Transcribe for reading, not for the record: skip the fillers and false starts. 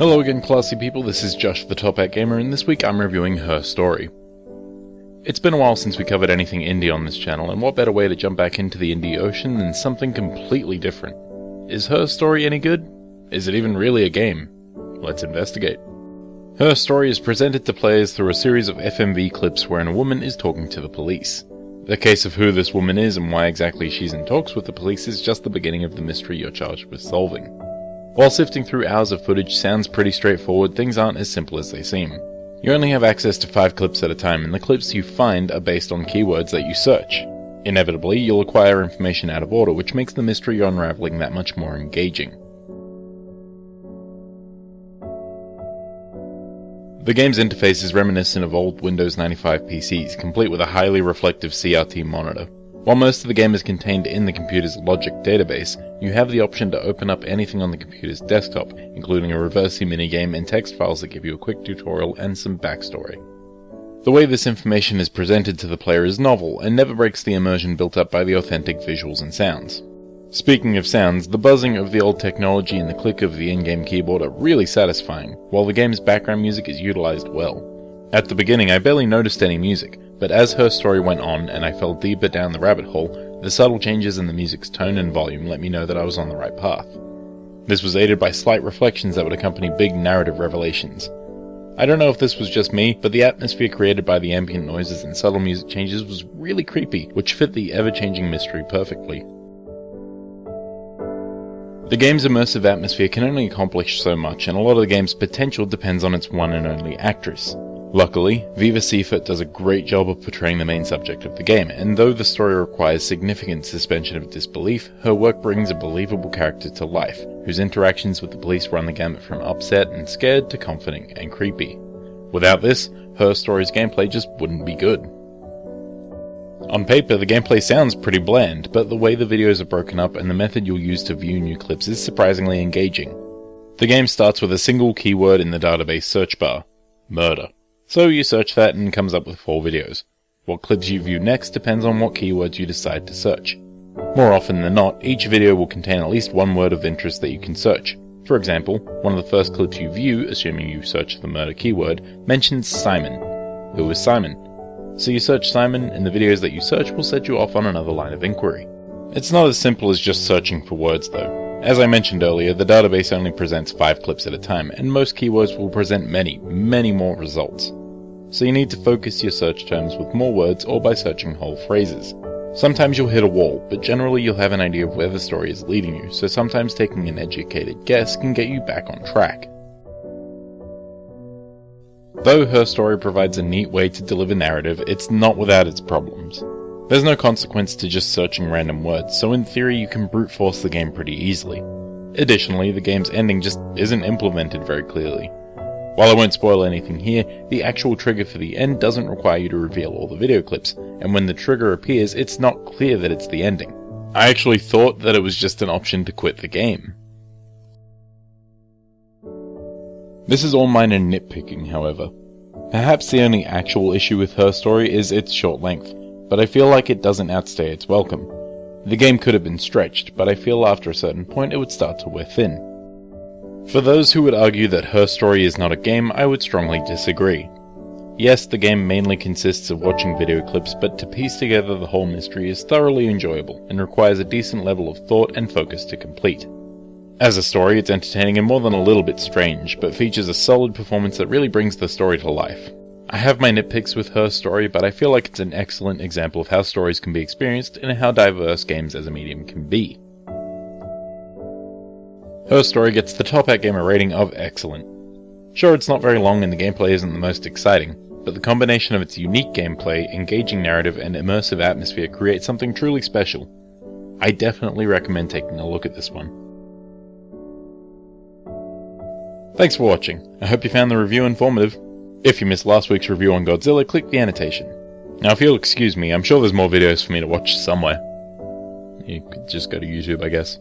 Hello again, classy people, this is Josh the Top Hat Gamer, and this week I'm reviewing Her Story. It's been a while since we covered anything indie on this channel, and what better way to jump back into the indie ocean than something completely different? Is Her Story any good? Is it even really a game? Let's investigate. Her Story is presented to players through a series of FMV clips wherein a woman is talking to the police. The case of who this woman is and why exactly she's in talks with the police is just the beginning of the mystery you're charged with solving. While sifting through hours of footage sounds pretty straightforward, things aren't as simple as they seem. You only have access to 5 clips at a time, and the clips you find are based on keywords that you search. Inevitably, you'll acquire information out of order, which makes the mystery you're unraveling that much more engaging. The game's interface is reminiscent of old Windows 95 PCs, complete with a highly reflective CRT monitor. While most of the game is contained in the computer's logic database, you have the option to open up anything on the computer's desktop, including a reversi minigame and text files that give you a quick tutorial and some backstory. The way this information is presented to the player is novel, and never breaks the immersion built up by the authentic visuals and sounds. Speaking of sounds, the buzzing of the old technology and the click of the in-game keyboard are really satisfying, while the game's background music is utilized well. At the beginning I barely noticed any music, but as Her Story went on and I fell deeper down the rabbit hole, the subtle changes in the music's tone and volume let me know that I was on the right path. This was aided by slight reflections that would accompany big narrative revelations. I don't know if this was just me, but the atmosphere created by the ambient noises and subtle music changes was really creepy, which fit the ever-changing mystery perfectly. The game's immersive atmosphere can only accomplish so much, and a lot of the game's potential depends on its one and only actress. Luckily, Viva Seifert does a great job of portraying the main subject of the game, and though the story requires significant suspension of disbelief, her work brings a believable character to life, whose interactions with the police run the gamut from upset and scared to comforting and creepy. Without this, Her Story's gameplay just wouldn't be good. On paper, the gameplay sounds pretty bland, but the way the videos are broken up and the method you'll use to view new clips is surprisingly engaging. The game starts with a single keyword in the database search bar: murder. So you search that and it comes up with 4 videos. What clips you view next depends on what keywords you decide to search. More often than not, each video will contain at least one word of interest that you can search. For example, one of the first clips you view, assuming you search the murder keyword, mentions Simon. Who is Simon? So you search Simon, and the videos that you search will set you off on another line of inquiry. It's not as simple as just searching for words though. As I mentioned earlier, the database only presents 5 clips at a time, and most keywords will present many more results. So you need to focus your search terms with more words or by searching whole phrases. Sometimes you'll hit a wall, but generally you'll have an idea of where the story is leading you, so sometimes taking an educated guess can get you back on track. Though Her Story provides a neat way to deliver narrative, it's not without its problems. There's no consequence to just searching random words, so in theory you can brute force the game pretty easily. Additionally, the game's ending just isn't implemented very clearly. While I won't spoil anything here, the actual trigger for the end doesn't require you to reveal all the video clips, and when the trigger appears, it's not clear that it's the ending. I actually thought that it was just an option to quit the game. This is all minor nitpicking, however. Perhaps the only actual issue with Her Story is its short length, but I feel like it doesn't outstay its welcome. The game could have been stretched, but I feel after a certain point it would start to wear thin. For those who would argue that Her Story is not a game, I would strongly disagree. Yes, the game mainly consists of watching video clips, but to piece together the whole mystery is thoroughly enjoyable, and requires a decent level of thought and focus to complete. As a story, it's entertaining and more than a little bit strange, but features a solid performance that really brings the story to life. I have my nitpicks with Her Story, but I feel like it's an excellent example of how stories can be experienced and how diverse games as a medium can be. Her Story gets the Top Hat Gamer rating of excellent. Sure, it's not very long and the gameplay isn't the most exciting, but the combination of its unique gameplay, engaging narrative, and immersive atmosphere creates something truly special. I definitely recommend taking a look at this one. Thanks for watching. I hope you found the review informative. If you missed last week's review on Godzilla, click the annotation. Now if you'll excuse me, I'm sure there's more videos for me to watch somewhere. You could just go to YouTube, I guess.